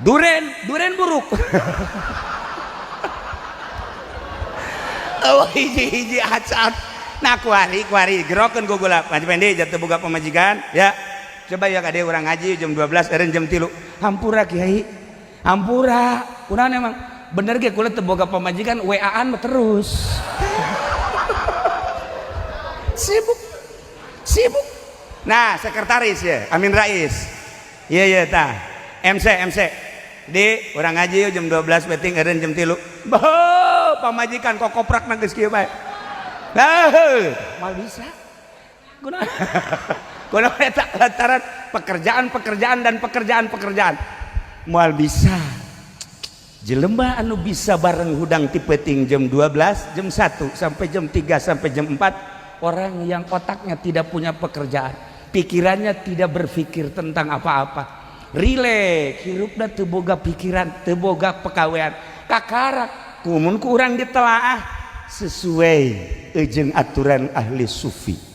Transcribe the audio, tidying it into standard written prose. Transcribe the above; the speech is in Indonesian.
duren buruk. Oh hiji acan. Nah kuari gerokeun gugula maju pende jatuh boga pamajikan ya. Coba ya kade urang ngaji jam 12 eureun jam 3. Hampura Kiai. Hampura. Kunaon emang? Bener ge kula teu boga pamajikan WA-an terus. Sibuk. Nah, sekretaris ya, Amin Rais. Iya tah. MC. Di urang ngaji jam 12 beting eureun jam 3. Bah, pamajikan kok koprakna geus kieu bae. Mal bisa. Kunaon eta lantaran pekerjaan. Moal bisa. Jelema anu bisa bareng hudang ti peuting jam 12, jam 1 sampai jam 3 sampai jam 4 orang yang otaknya tidak punya pekerjaan, pikirannya tidak berpikir tentang apa-apa. Rileks, hirupna teu boga pikiran, teu boga pekawean. Kakarak kumun ku urang ditelaah sesuai jeung aturan ahli sufi.